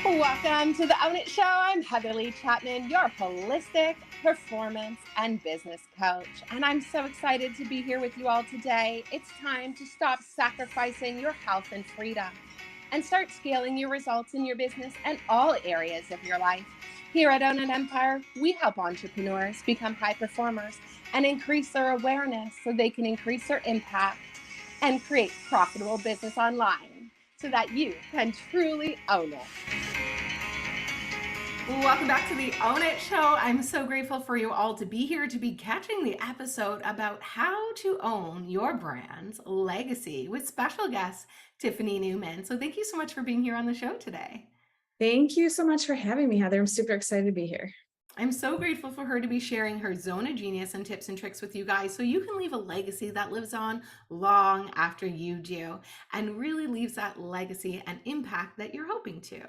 Welcome to the Own It Show. I'm Heather Lee Chapman, your holistic performance and business coach. And I'm so excited to be here with you all today. It's time to stop sacrificing your health and freedom and start scaling your results in your business and all areas of your life. Here at Own It Empire, we help entrepreneurs become high performers and increase their awareness so they can increase their impact and create profitable business online so that you can truly own it. Welcome back to the Own It Show. I'm so grateful for you all to be here, to be catching the episode about how to own your brand's legacy with special guest Tiffany Neuman. So thank you so much for being here on the show today. Thank you so much for having me, Heather. I'm super excited to be here. I'm so grateful for her to be sharing her zone of genius and tips and tricks with you guys so you can leave a legacy that lives on long after you do and really leaves that legacy and impact that you're hoping to.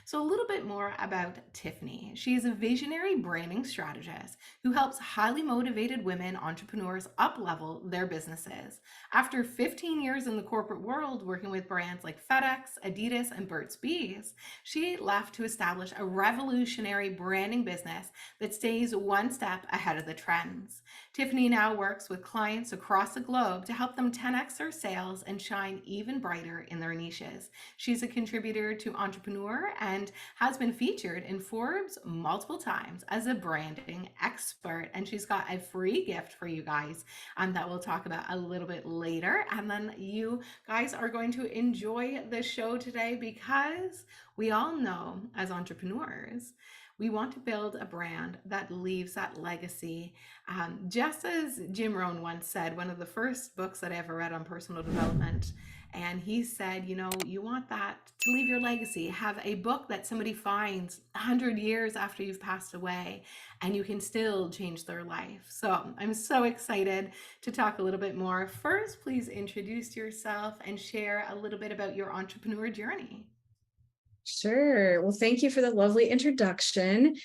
So a little bit more about Tiffany. She is a visionary branding strategist who helps highly motivated women entrepreneurs up-level their businesses. After 15 years in the corporate world working with brands like FedEx, Adidas, and Burt's Bees, she left to establish a revolutionary branding business that stays one step ahead of the trends. Tiffany now works with clients across the globe to help them 10x their sales and shine even brighter in their niches. She's a contributor to Entrepreneur and has been featured in Forbes multiple times as a branding expert. And she's got a free gift for you guys that we'll talk about a little bit later. And then you guys are going to enjoy the show today because we all know as entrepreneurs, we want to build a brand that leaves that legacy. Just as Jim Rohn once said, one of the first books that I ever read on personal development, and he said, you want that to leave your legacy. Have a book that somebody finds 100 years after you've passed away, and you can still change their life. So I'm so excited to talk a little bit more. First, please introduce yourself and share a little bit about your entrepreneur journey. Sure. Well, thank you for the lovely introduction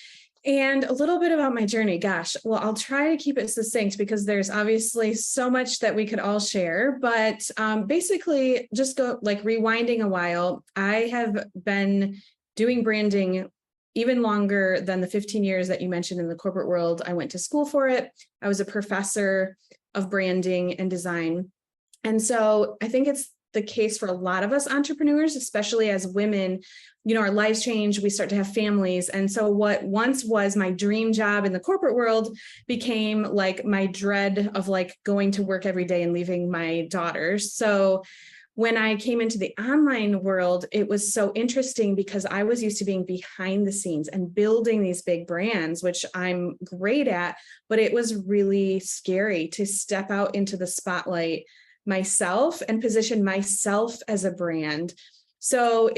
and a little bit about my journey. Gosh, well, I'll try to keep it succinct because there's obviously so much that we could all share, but basically just go like rewinding a while. I have been doing branding even longer than the 15 years that you mentioned in the corporate world. I went to school for it. I was a professor of branding and design. And so I think it's the case for a lot of us entrepreneurs, especially as women. Our lives change, we start to have families. And so what once was my dream job in the corporate world became like my dread of like going to work every day and leaving my daughters. So when I came into the online world, it was so interesting because I was used to being behind the scenes and building these big brands, which I'm great at, but it was really scary to step out into the spotlight myself and position myself as a brand. So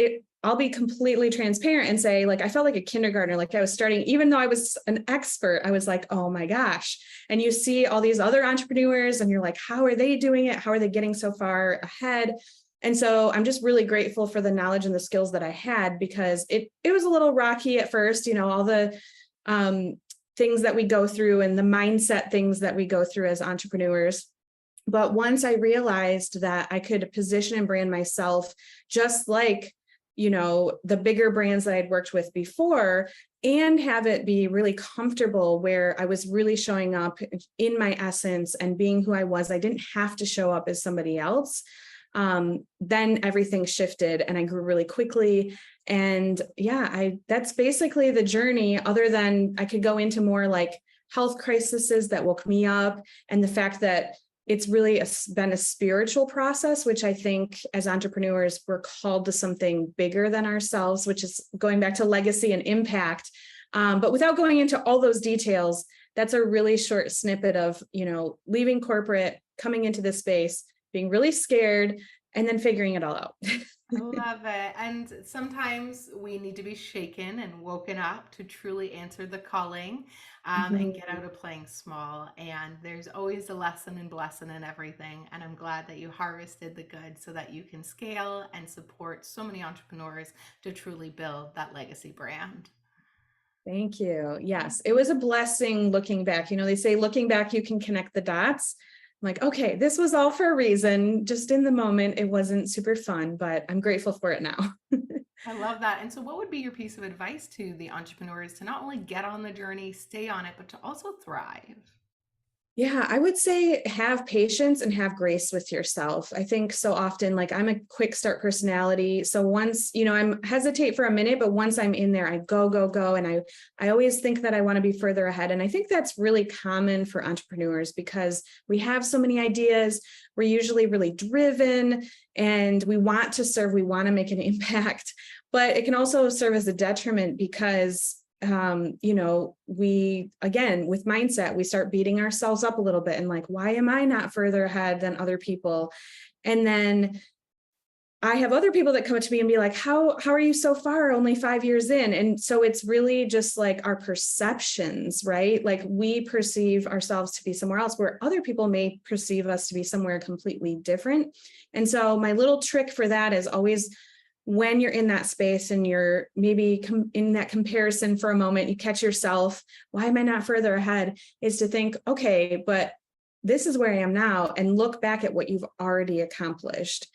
I'll be completely transparent and say, like, I felt like a kindergartner, like I was starting, even though I was an expert, I was like, oh my gosh. And you see all these other entrepreneurs and you're like, how are they doing it? How are they getting so far ahead? And so I'm just really grateful for the knowledge and the skills that I had because it was a little rocky at first, all the things that we go through and the mindset things that we go through as entrepreneurs. But once I realized that I could position and brand myself just like, the bigger brands that I'd worked with before and have it be really comfortable where I was really showing up in my essence and being who I was. I didn't have to show up as somebody else. Then everything shifted and I grew really quickly. And that's basically the journey, other than I could go into more like health crises that woke me up and the fact that it's really been a spiritual process, which I think as entrepreneurs, we're called to something bigger than ourselves, which is going back to legacy and impact. But without going into all those details, that's a really short snippet of, leaving corporate, coming into this space, being really scared, and then figuring it all out. I love it. And sometimes we need to be shaken and woken up to truly answer the calling and get out of playing small. And there's always a lesson and blessing in everything. And I'm glad that you harvested the good so that you can scale and support so many entrepreneurs to truly build that legacy brand. Thank you. Yes, it was a blessing looking back. They say looking back, you can connect the dots. I'm like, okay, this was all for a reason. Just in the moment, it wasn't super fun, but I'm grateful for it now. I love that. And so, what would be your piece of advice to the entrepreneurs to not only get on the journey, stay on it, but to also thrive? Yeah, I would say have patience and have grace with yourself. I think so often, like I'm a quick start personality. So once, I'm hesitate for a minute, but once I'm in there, I go, go, go. And I always think that I want to be further ahead. And I think that's really common for entrepreneurs because we have so many ideas. We're usually really driven and we want to serve, we want to make an impact, but it can also serve as a detriment because we, again, with mindset, we start beating ourselves up a little bit and like, why am I not further ahead than other people? And then I have other people that come up to me and be like, how are you so far? Only 5 years in. And so it's really just like our perceptions, right? Like we perceive ourselves to be somewhere else where other people may perceive us to be somewhere completely different. And so my little trick for that is always when you're in that space and you're maybe in that comparison for a moment, you catch yourself, why am I not further ahead? Is to think, okay, but this is where I am now, and look back at what you've already accomplished.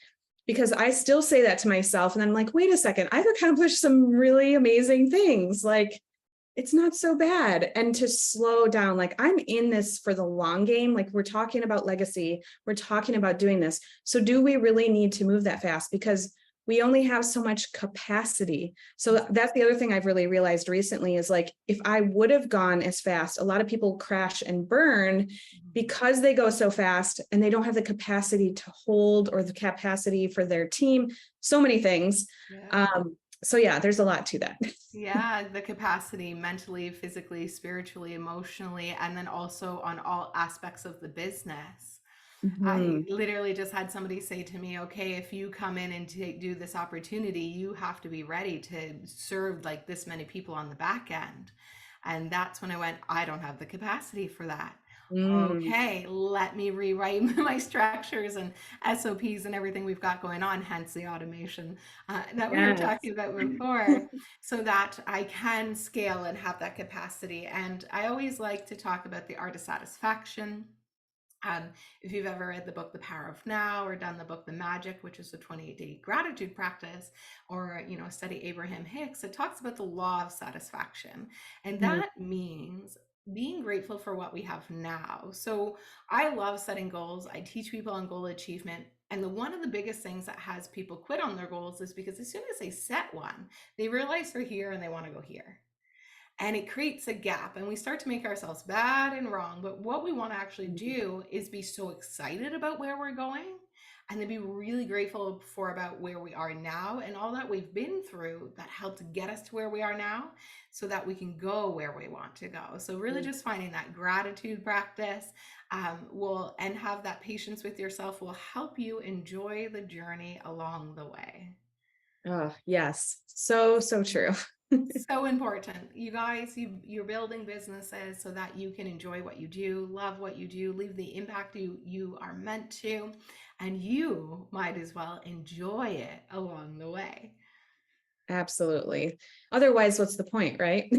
Because I still say that to myself and I'm like, wait a second, I've accomplished some really amazing things. Like, it's not so bad. And to slow down, like I'm in this for the long game. Like we're talking about legacy, we're talking about doing this. So do we really need to move that fast? Because we only have so much capacity. So that's the other thing I've really realized recently is like, if I would have gone as fast, a lot of people crash and burn because they go so fast and they don't have the capacity to hold or the capacity for their team, so many things. Yeah. So yeah, there's a lot to that. Yeah, the capacity mentally, physically, spiritually, emotionally, and then also on all aspects of the business. I Mhm. literally just had somebody say to me, okay, if you come in and do this opportunity, you have to be ready to serve like this many people on the back end. And that's when I went, I don't have the capacity for that. Mm, Okay, let me rewrite my structures and SOPs and everything we've got going on, hence the automation that we were yes. talking about before, so that I can scale and have that capacity. And I always like to talk about the art of satisfaction. Um, if you've ever read the book The Power of Now or done the book The Magic, which is a 28-day gratitude practice, or study Abraham Hicks, it talks about the law of satisfaction. And Mhm. that means being grateful for what we have now. So I love setting goals. I teach people on goal achievement. And one of the biggest things that has people quit on their goals is because as soon as they set one, they realize they're here and they want to go here, and it creates a gap and we start to make ourselves bad and wrong. But what we want to actually do is be so excited about where we're going, and then be really grateful for about where we are now and all that we've been through that helped get us to where we are now, so that we can go where we want to go. So really just finding that gratitude practice will, and have that patience with yourself, will help you enjoy the journey along the way. Oh, yes. So, so true. So important. You guys, you're building businesses so that you can enjoy what you do, love what you do, leave the impact you are meant to, and you might as well enjoy it along the way. Absolutely. Otherwise, what's the point, right?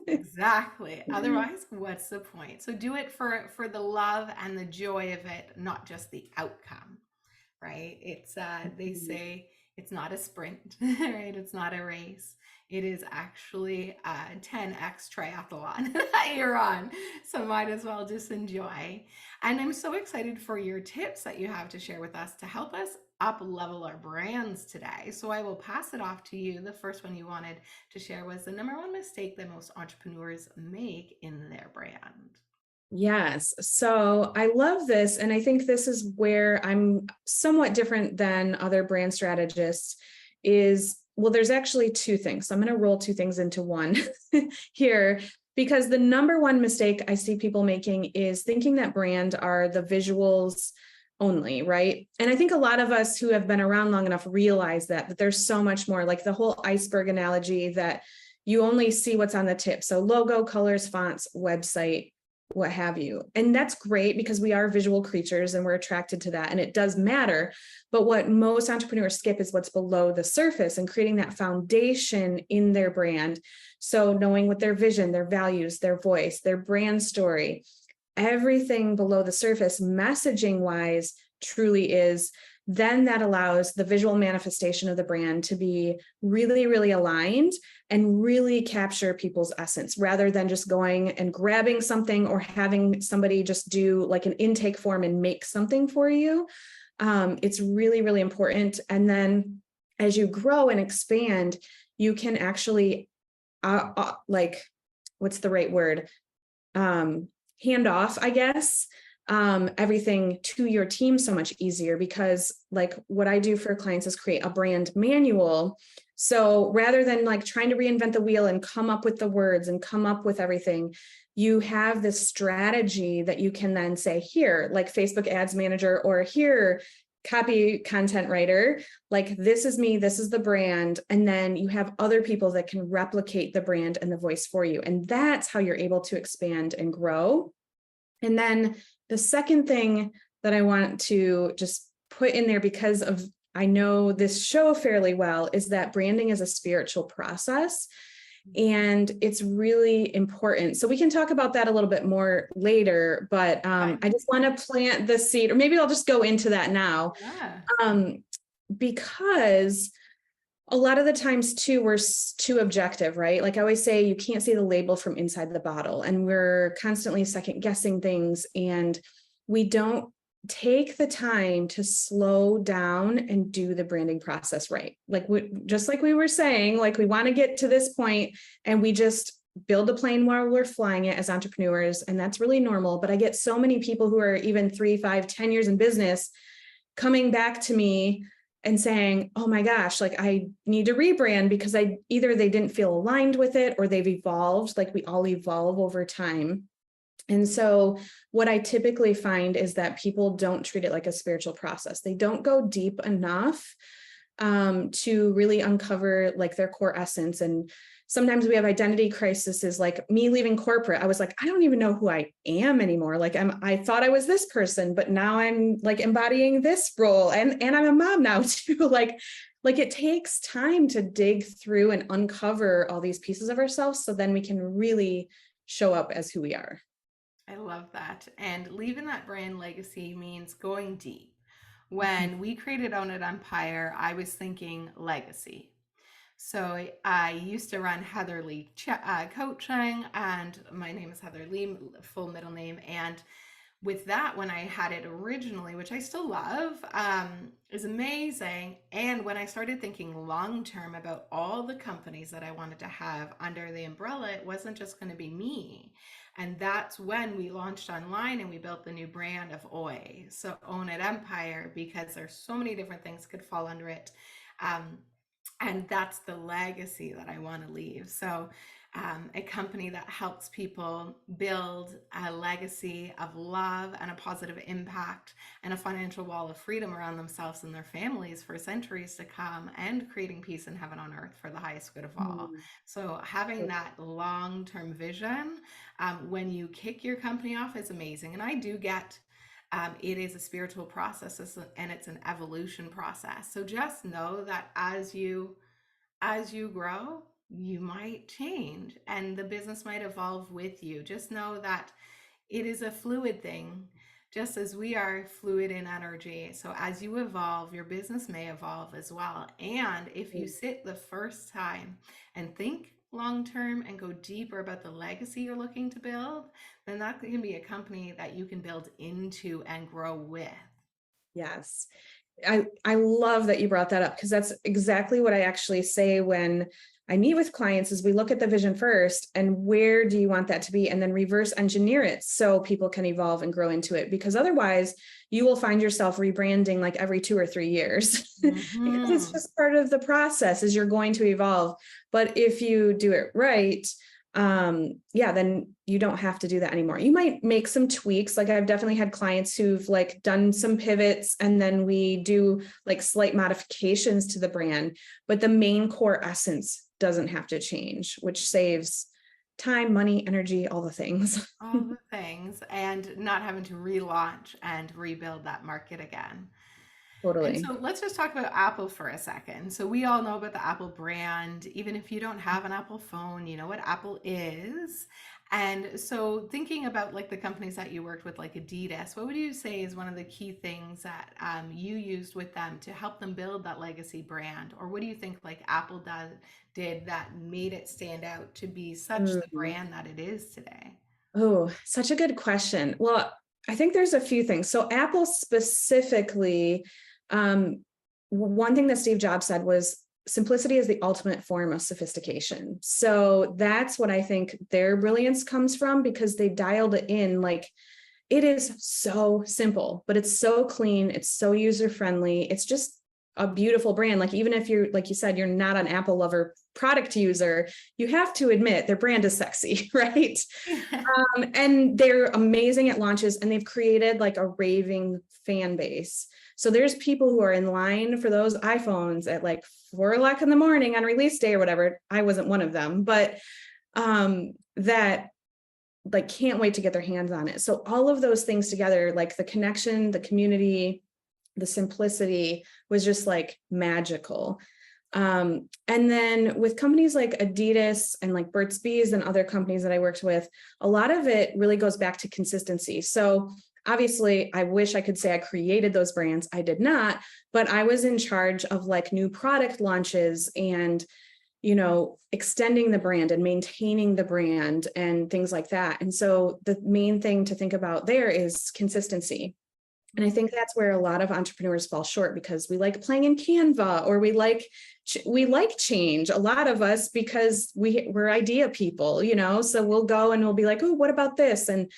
Exactly. Otherwise, what's the point? So do it for the love and the joy of it, not just the outcome, right? It's they say it's not a sprint, right? It's not a race. It is actually a 10x triathlon that you're on. So might as well just enjoy. And I'm so excited for your tips that you have to share with us to help us up level our brands today. So I will pass it off to you. The first one you wanted to share was the number one mistake that most entrepreneurs make in their brand. Yes. So I love this. And I think this is where I'm somewhat different than other brand strategists is, well, there's actually two things. So I'm going to roll two things into one here, because the number one mistake I see people making is thinking that brand are the visuals only, right? And I think a lot of us who have been around long enough realize that there's so much more, like the whole iceberg analogy, that you only see what's on the tip. So logo, colors, fonts, website, what have you. And that's great because we are visual creatures and we're attracted to that and it does matter. But what most entrepreneurs skip is what's below the surface and creating that foundation in their brand. So knowing what their vision, their values, their voice, their brand story, everything below the surface, messaging wise, truly is then that allows the visual manifestation of the brand to be really, really aligned and really capture people's essence rather than just going and grabbing something or having somebody just do like an intake form and make something for you. It's really, really important. And then as you grow and expand, you can actually like, what's the right word? Hand off, I guess, everything to your team so much easier, because like what I do for clients is create a brand manual. So rather than like trying to reinvent the wheel and come up with the words and come up with everything, you have this strategy that you can then say, here, like Facebook Ads Manager, or here, copy content writer, like this is me, this is the brand. And then you have other people that can replicate the brand and the voice for you. And that's how you're able to expand and grow. And then the second thing that I want to just put in there, because of I know this show fairly well, is that branding is a spiritual process. And it's really important. So we can talk about that a little bit more later, but I just want to plant the seed, or maybe I'll just go into that now. Yeah. Because a lot of the times too, we're too objective, right? Like I always say, you can't see the label from inside the bottle, and we're constantly second guessing things, and we don't take the time to slow down and do the branding process right. Like just like we were saying, like we want to get to this point and we just build a plane while we're flying it as entrepreneurs. And that's really normal. But I get so many people who are even 3, 5, 10 years in business coming back to me and saying, oh my gosh, like I need to rebrand because either they didn't feel aligned with it or they've evolved, like we all evolve over time. And so what I typically find is that people don't treat it like a spiritual process. They don't go deep enough to really uncover like their core essence. And sometimes we have identity crises, like me leaving corporate. I was like, I don't even know who I am anymore. Like I thought I was this person, but now I'm like embodying this role, and I'm a mom now too. Like it takes time to dig through and uncover all these pieces of ourselves, so then we can really show up as who we are. I love that. And leaving that brand legacy means going deep. When we created Own It Empire, I was thinking legacy. So I used to run Heather Lee coaching, and my name is Heather Lee, full middle name. And with that, when I had it originally, which I still love, is amazing. And when I started thinking long term about all the companies that I wanted to have under the umbrella, it wasn't just going to be me. And that's when we launched online and we built the new brand of OI. So Own It Empire, because there's so many different things could fall under it. And that's the legacy that I want to leave. So a company that helps people build a legacy of love and a positive impact and a financial wall of freedom around themselves and their families for centuries to come, and creating peace and heaven on earth for the highest good of all. So having that long-term vision when you kick your company off is amazing. And I do get it is a spiritual process, and it's an evolution process. So just know that as you grow, you might change and the business might evolve with you. Just know that it is a fluid thing, just as we are fluid in energy. So as you evolve, your business may evolve as well. And if you sit the first time and think long term and go deeper about the legacy you're looking to build, then that can be a company that you can build into and grow with. Yes. I love that you brought that up, because that's exactly what I actually say when I meet with clients. Is we look at the vision first and where do you want that to be, and then reverse engineer it so people can evolve and grow into it, because otherwise you will find yourself rebranding like every 2 or 3 years because it's just part of the process, is you're going to evolve. But if you do it right, then you don't have to do that anymore. You might make some tweaks. Like I've definitely had clients who've like done some pivots, and then we do like slight modifications to the brand, but the main core essence doesn't have to change, which saves time, money, energy, all the things. All the things, and not having to relaunch and rebuild that market again. And Totally. so let's just talk about Apple for a second. So we all know about the Apple brand. Even if you don't have an Apple phone, you know what Apple is. And so thinking about like the companies that you worked with, like Adidas, what would you say is one of the key things that you used with them to help them build that legacy brand? Or what do you think like did that made it stand out to be such the Mm. brand that it is today? Oh, such a good question. Well, I think there's a few things. So Apple specifically, one thing that Steve Jobs said was simplicity is the ultimate form of sophistication. So that's what I think their brilliance comes from, because they dialed it in. Like, it is so simple, but it's so clean. It's so user friendly. It's just a beautiful brand. Like, even if you're, like you said, you're not an Apple lover product user, you have to admit their brand is sexy, right? And they're amazing at launches, and they've created like a raving fan base. So there's people who are in line for those iPhones at like 4 o'clock in the morning on release day or whatever. I wasn't one of them, but that like can't wait to get their hands on it. So all of those things together, like the connection, the community, the simplicity, was just like magical. And then with companies like Adidas and like Burt's Bees and other companies that I worked with, a lot of it really goes back to consistency. So obviously, I wish I could say I created those brands. I did not, but I was in charge of like new product launches and, you know, extending the brand and maintaining the brand and things like that. And so the main thing to think about there is consistency. And I think that's where a lot of entrepreneurs fall short, because we like playing in Canva, or we like change, a lot of us, because we're idea people, you know, so we'll go and we'll be like, oh, what about this? And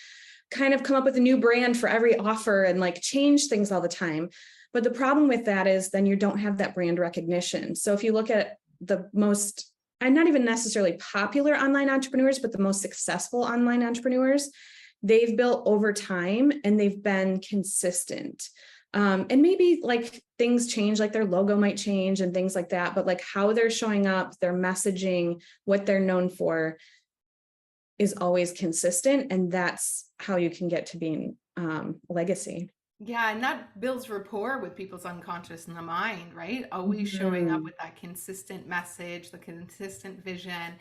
kind of come up with a new brand for every offer and like change things all the time. But the problem with that is then you don't have that brand recognition. So if you look at the most, and not even necessarily popular online entrepreneurs, but the most successful online entrepreneurs, they've built over time and they've been consistent. And maybe like things change, like their logo might change and things like that, but like how they're showing up, their messaging, what they're known for is always consistent. And that's how you can get to being legacy. Yeah, and that builds rapport with people's unconscious in the mind, right? Always showing up Mhm. with that consistent message, the consistent vision.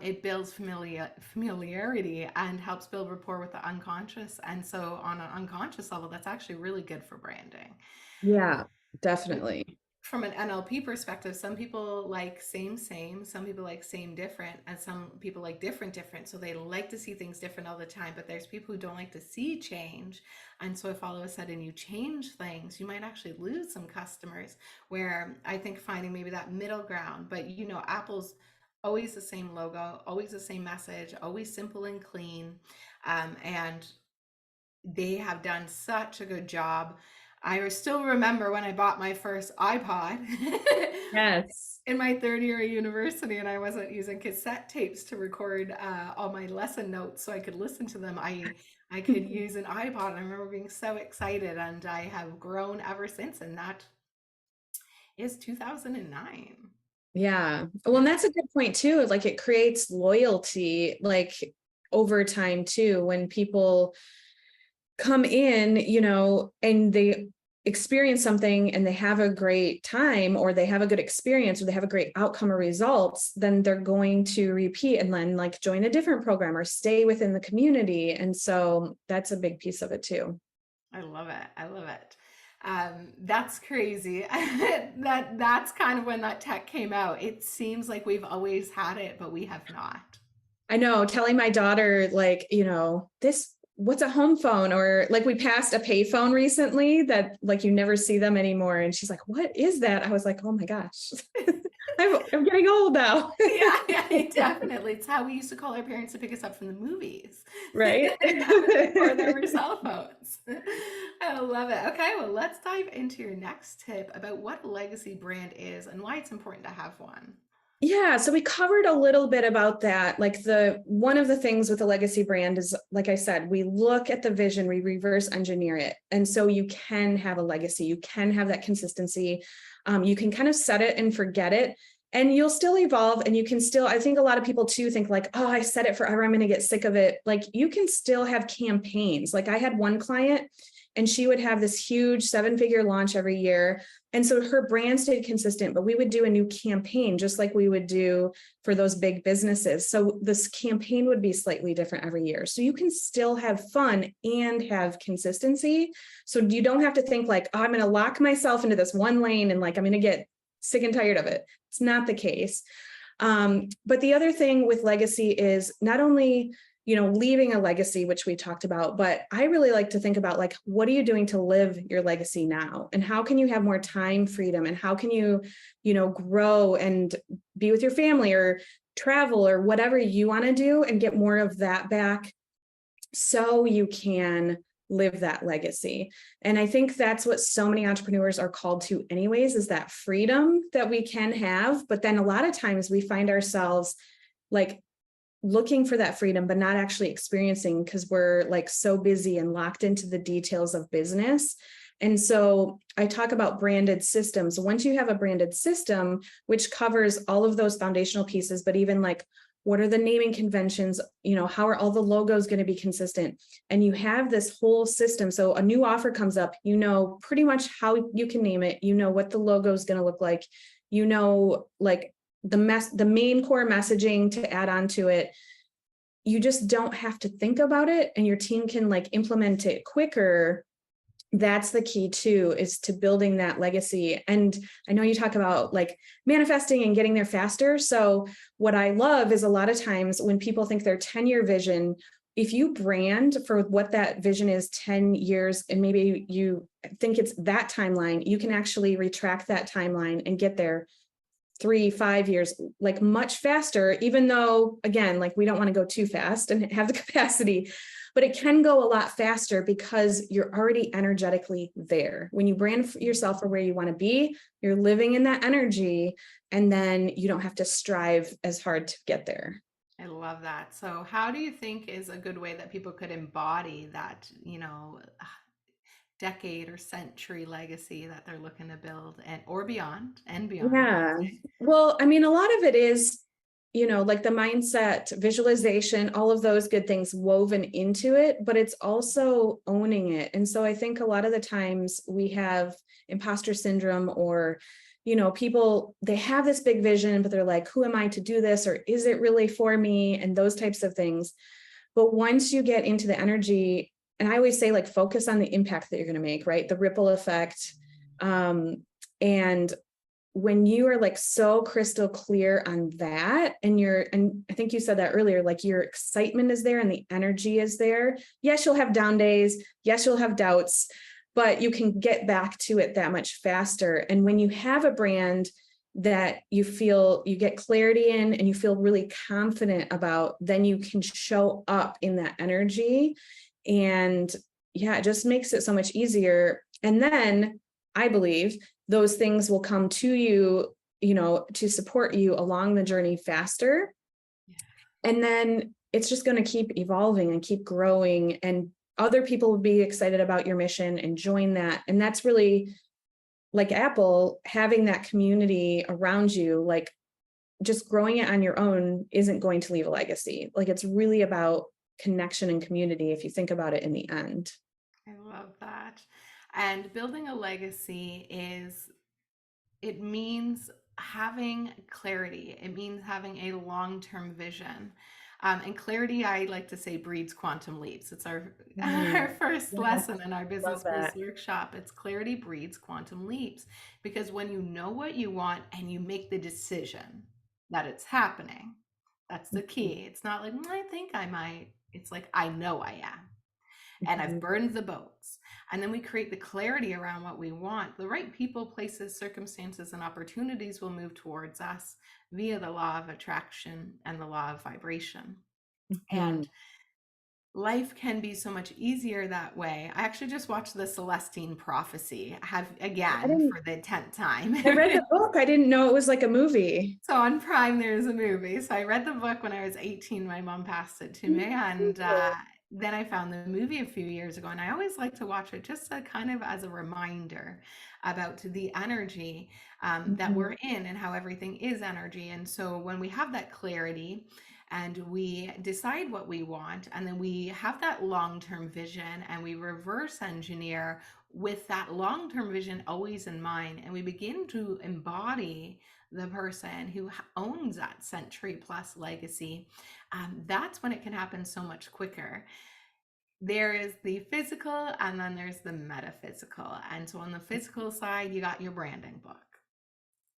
It builds familiarity and helps build rapport with the unconscious. And so, on an unconscious level, that's actually really good for branding. Yeah, definitely. From an NLP perspective, some people like same, some people like same, different, and some people like different, different. So they like to see things different all the time, but there's people who don't like to see change. And so if all of a sudden you change things, you might actually lose some customers, where I think finding maybe that middle ground. But you know, Apple's always the same logo, always the same message, always simple and clean. And they have done such a good job. I still remember when I bought my first iPod Yes. in my third year of university, and I wasn't using cassette tapes to record all my lesson notes so I could listen to them. I could use an iPod. I remember being so excited, and I have grown ever since, and that is 2009. Yeah. Well, and that's a good point too. Like, it creates loyalty, like over time too, when people come in, you know, and they experience something and they have a great time, or they have a good experience, or they have a great outcome or results, then they're going to repeat and then like join a different program or stay within the community. And so that's a big piece of it too. I love it. I love it. That's crazy. That's kind of when that tech came out. It seems like we've always had it, but we have not. I know, telling my daughter, like, you know, this, what's a home phone? Or like, we passed a pay phone recently that like you never see them anymore. And she's like, what is that? I was like, oh my gosh, I'm getting old now. Yeah, yeah, definitely. It's how we used to call our parents to pick us up from the movies. Right. Before there were cell phones. I love it. Okay, well, let's dive into your next tip about what a legacy brand is and why it's important to have one. Yeah, so we covered a little bit about that. Like, the one of the things with a legacy brand is, like I said, we look at the vision, we reverse engineer it. And so you can have a legacy, you can have that consistency. You can kind of set it and forget it, and you'll still evolve. And you can still, I think a lot of people too think like, oh, I said it forever, I'm going to get sick of it. Like, you can still have campaigns. Like, I had one client, and she would have this huge 7-figure launch every year. And so her brand stayed consistent, but we would do a new campaign just like we would do for those big businesses. So this campaign would be slightly different every year. So you can still have fun and have consistency. So you don't have to think like, oh, I'm going to lock myself into this one lane and like, I'm going to get sick and tired of it. It's not the case. But the other thing with legacy is not only, leaving a legacy, which we talked about, but I really like to think about like, what are you doing to live your legacy now? And how can you have more time freedom? And how can you, grow and be with your family or travel or whatever you want to do and get more of that back so you can live that legacy. And I think that's what so many entrepreneurs are called to anyways, is that freedom that we can have. But then a lot of times we find ourselves like looking for that freedom, but not actually experiencing because we're like so busy and locked into the details of business. And so I talk about branded systems. Once you have a branded system, which covers all of those foundational pieces, but even like, what are the naming conventions? How are all the logos going to be consistent? And you have this whole system. So a new offer comes up, pretty much how you can name it, what the logo is going to look like, like the main core messaging to add on to it. You just don't have to think about it and your team can like implement it quicker. That's the key too, is to building that legacy. And I know you talk about like manifesting and getting there faster. So what I love is a lot of times when people think their 10-year vision, if you brand for what that vision is 10 years, and maybe you think it's that timeline, you can actually retract that timeline and get there 3-5 years, like much faster, even though, again, like we don't want to go too fast and have the capacity, but it can go a lot faster because you're already energetically there. When you brand yourself for where you want to be, you're living in that energy, and then you don't have to strive as hard to get there. I love that. So how do you think is a good way that people could embody that, decade or century legacy that they're looking to build or beyond and beyond? Yeah. Well, I mean, a lot of it is, like the mindset, visualization, all of those good things woven into it, but it's also owning it. And so I think a lot of the times we have imposter syndrome or, people, they have this big vision, but they're like, who am I to do this? Or is it really for me? And those types of things. But once you get into the energy, and I always say like, focus on the impact that you're going to make, right? The ripple effect. And when you are like so crystal clear on that, and I think you said that earlier, like your excitement is there and the energy is there. Yes, you'll have down days. Yes, you'll have doubts, but you can get back to it that much faster. And when you have a brand that you feel you get clarity in and you feel really confident about, then you can show up in that energy. And yeah, it just makes it so much easier. And then I believe those things will come to you, to support you along the journey faster. Yeah. And then it's just going to keep evolving and keep growing, and other people will be excited about your mission and join that. And that's really like Apple, having that community around you, like just growing it on your own isn't going to leave a legacy. Like it's really about connection and community if you think about it in the end. I love that. And building a legacy it means having clarity. It means having a long-term vision. And clarity, I like to say, breeds quantum leaps. It's our first lesson in our business boost workshop. It's clarity breeds quantum leaps. Because when you know what you want and you make the decision that it's happening, that's the key. It's not like, I think I might. It's like, I know I am. And I've burned the boats. And then we create the clarity around what we want. The right people, places, circumstances, and opportunities will move towards us via the law of attraction and the law of vibration. And life can be so much easier that way. I actually just watched the Celestine Prophecy for the 10th time. I read the book. I didn't know it was like a movie. So on Prime, there's a movie. So I read the book when I was 18. My mom passed it to me. And then I found the movie a few years ago, and I always like to watch it just to kind of as a reminder about the energy that we're in and how everything is energy. And so when we have that clarity and we decide what we want, and then we have that long-term vision, and we reverse engineer with that long-term vision always in mind, and we begin to embody the person who owns that century plus legacy. That's when it can happen so much quicker. There is the physical, and then there's the metaphysical. And so on the physical side, you got your branding book.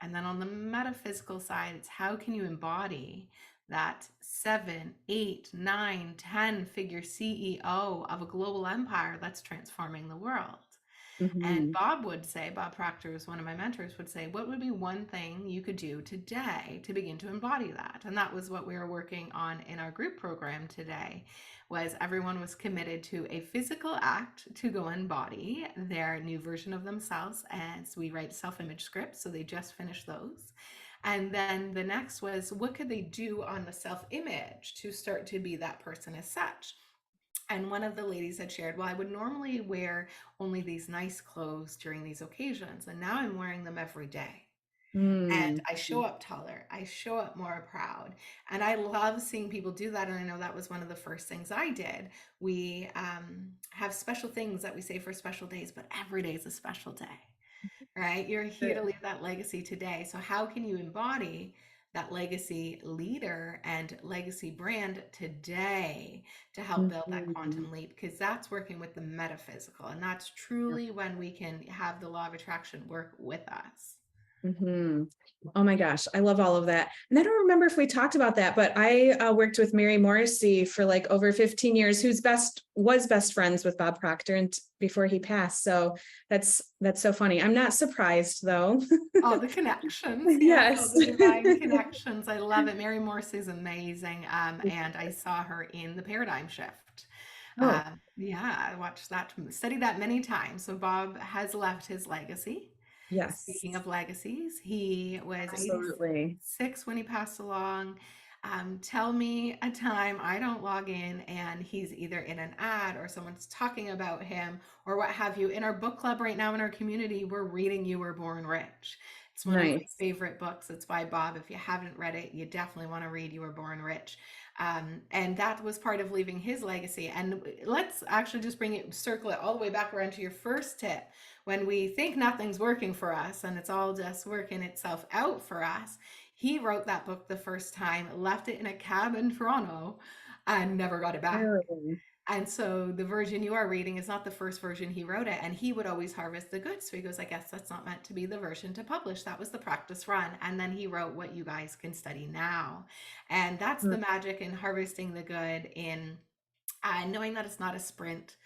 And then on the metaphysical side, it's how can you embody that 7, 8, 9, 10 figure CEO of a global empire that's transforming the world. And Bob Proctor is one of my mentors, would say, what would be one thing you could do today to begin to embody that? And that was what we were working on in our group program today, was everyone was committed to a physical act to go embody their new version of themselves, as we write self-image scripts. So they just finished those. And then the next was, what could they do on the self-image to start to be that person as such? And one of the ladies had shared, well, I would normally wear only these nice clothes during these occasions, and now I'm wearing them every day. And I show up taller, I show up more proud. And I love seeing people do that. And I know that was one of the first things I did. We have special things that we say for special days, but every day is a special day, right? You're here to leave that legacy today. So how can you embody that legacy leader and legacy brand today to help build that quantum leap? Because that's working with the metaphysical, and that's truly when we can have the law of attraction work with us. Oh my gosh, I love all of that. And I don't remember if we talked about that, but I worked with Mary Morrissey for like over 15 years, who's was best friends with Bob Proctor and before he passed. So that's so funny. I'm not surprised though. Oh, the connections. Yes. The divine connections. I love it. Mary Morrissey is amazing. And I saw her in The Paradigm Shift. Yeah, I watched that, studied that many times. So Bob has left his legacy. Yes. Speaking of legacies, he was Absolutely 86 when he passed along. Tell me a time I don't log in and he's either in an ad or someone's talking about him or what have you. In our book club right now in our community, we're reading You Were Born Rich. It's one of my favorite books. It's by Bob. If you haven't read it, you definitely want to read You Were Born Rich. And that was part of leaving his legacy. And let's actually just circle it all the way back around to your first tip. When we think nothing's working for us and it's all just working itself out for us, he wrote that book the first time, left it in a cab in Toronto, and never got it back. And so the version you are reading is not the first version he wrote it, and he would always harvest the goods. So he goes, I guess that's not meant to be the version to publish. That was the practice run. And then he wrote what you guys can study now. And that's the magic in harvesting the good, in knowing that it's not a sprint,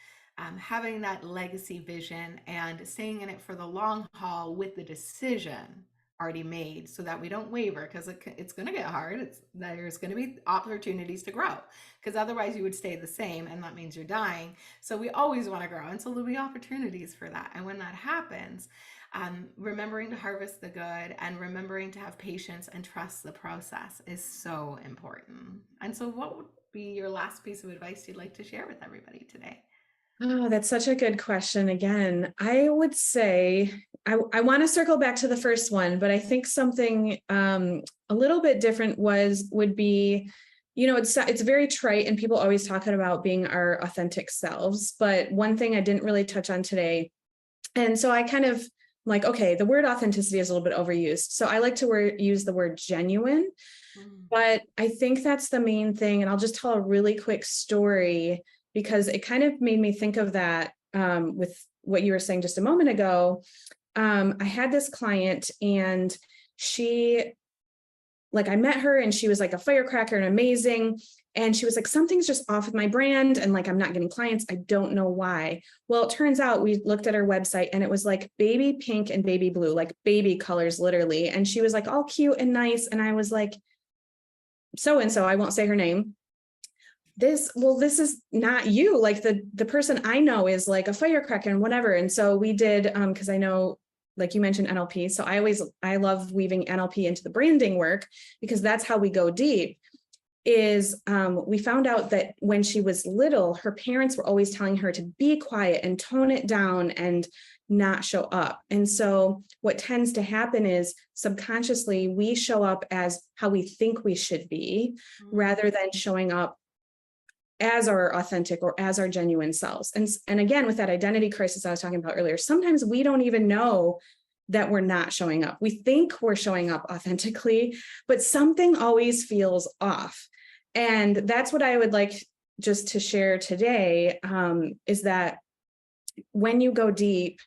having that legacy vision and staying in it for the long haul with the decision already made, so that we don't waver, because it's going to get hard. There's going to be opportunities to grow, because otherwise you would stay the same, and that means you're dying. So we always want to grow, and so there'll be opportunities for that. And when that happens, remembering to harvest the good and remembering to have patience and trust the process is so important. And so what would be your last piece of advice you'd like to share with everybody today? Oh, that's such a good question. Again, I would say I want to circle back to the first one, but I think something a little bit different would be, it's very trite, and people always talking about being our authentic selves. But one thing I didn't really touch on today, and so I kind of like, okay, the word authenticity is a little bit overused, so I like to use the word genuine. But I think that's the main thing, and I'll just tell a really quick story, because it kind of made me think of that with what you were saying just a moment ago. I had this client, and I met her, and she was like a firecracker and amazing. And she was like, something's just off with my brand, and like, I'm not getting clients. I don't know why. Well, it turns out we looked at her website, and it was like baby pink and baby blue, like baby colors, literally. And she was like all cute and nice. And I was like, so-and-so, I won't say her name. This is not you. Like the person I know is like a firecracker and whatever. And so we did, because I know, like you mentioned, NLP. So I love weaving NLP into the branding work, because that's how we go deep. is we found out that when she was little, her parents were always telling her to be quiet and tone it down and not show up. And so what tends to happen is subconsciously we show up as how we think we should be, rather than showing up as our authentic or as our genuine selves. And again, with that identity crisis I was talking about earlier, sometimes we don't even know that we're not showing up. We think we're showing up authentically, but something always feels off. And that's what I would like just to share today, is that when you go deep,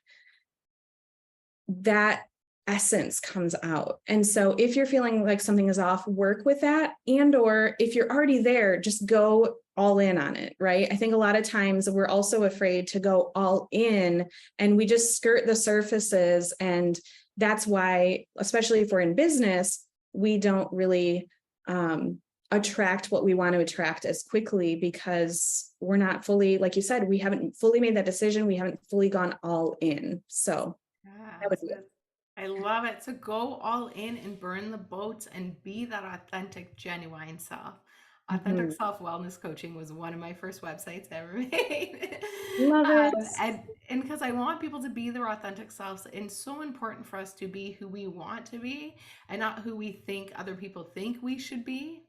that essence comes out. And so if you're feeling like something is off, work with that. And or if you're already there, just go all in on it, right? I think a lot of times we're also afraid to go all in and we just skirt the surfaces. And that's why, especially if we're in business, we don't really attract what we want to attract as quickly, because we're not fully, like you said, we haven't fully made that decision. We haven't fully gone all in. So that would be it. I love it. So go all in and burn the boats and be that authentic, genuine self. Authentic Self-Wellness Coaching was one of my first websites I ever made. Love it. And because I want people to be their authentic selves, and it's so important for us to be who we want to be and not who we think other people think we should be,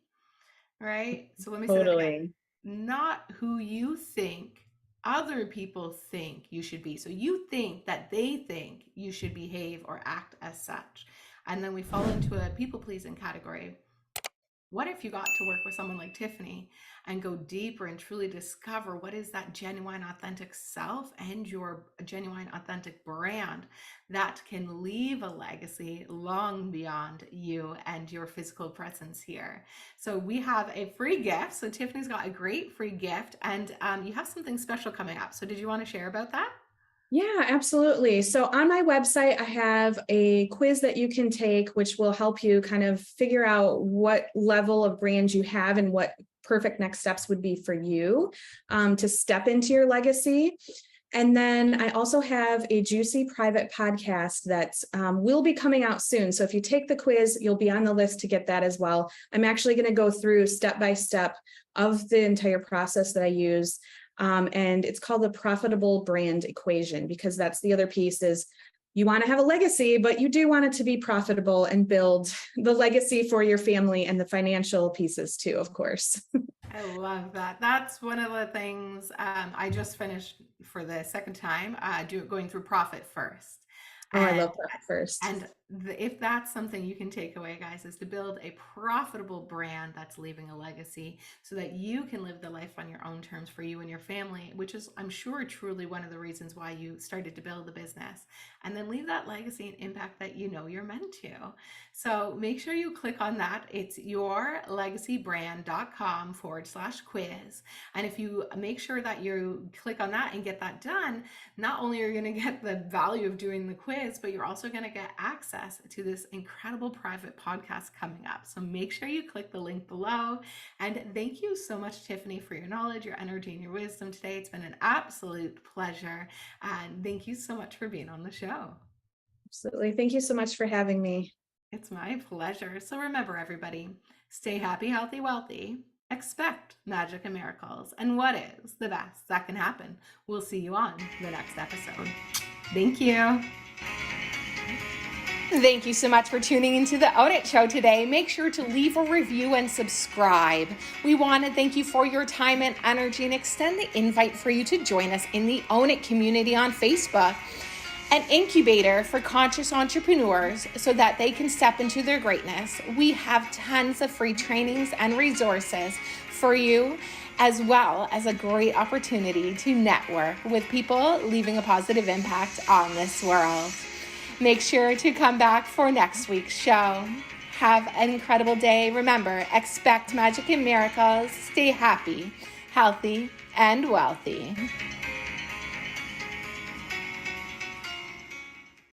right? So let me say that again. Not who you think other people think you should be. So you think that they think you should behave or act as such. And then we fall into a people-pleasing category. What if you got to work with someone like Tiffany and go deeper and truly discover what is that genuine, authentic self and your genuine, authentic brand that can leave a legacy long beyond you and your physical presence here? So we have a free gift. So Tiffany's got a great free gift, and you have something special coming up. So did you want to share about that? Yeah, absolutely. So on my website, I have a quiz that you can take, which will help you kind of figure out what level of brand you have and what perfect next steps would be for you to step into your legacy. And then I also have a juicy private podcast that will be coming out soon. So if you take the quiz, you'll be on the list to get that as well. I'm actually going to go through step by step of the entire process that I use. And it's called the profitable brand equation, because that's the other piece is you want to have a legacy, but you do want it to be profitable and build the legacy for your family and the financial pieces too, of course. I love that. That's one of the things I just finished for the second time, going through Profit First. Oh, I love Profit First. And if that's something you can take away, guys, is to build a profitable brand that's leaving a legacy so that you can live the life on your own terms for you and your family, which is, I'm sure, truly one of the reasons why you started to build the business, and then leave that legacy and impact that you know you're meant to. So make sure you click on that. It's yourlegacybrand.com/quiz. And if you make sure that you click on that and get that done, not only are you going to get the value of doing the quiz, but you're also going to get access to this incredible private podcast coming up. So make sure you click the link below. And thank you so much, Tiffany, for your knowledge, your energy, and your wisdom today. It's been an absolute pleasure. And thank you so much for being on the show. Absolutely. Thank you so much for having me. It's my pleasure. So remember, everybody, stay happy, healthy, wealthy. Expect magic and miracles. And what is the best that can happen? We'll see you on the next episode. Thank you. Thank you so much for tuning into the Own It Show today. Make sure to leave a review and subscribe. We want to thank you for your time and energy and extend the invite for you to join us in the Own It community on Facebook, an incubator for conscious entrepreneurs so that they can step into their greatness. We have tons of free trainings and resources for you, as well as a great opportunity to network with people leaving a positive impact on this world. Make sure to come back for next week's show. Have an incredible day. Remember, expect magic and miracles. Stay happy, healthy, and wealthy.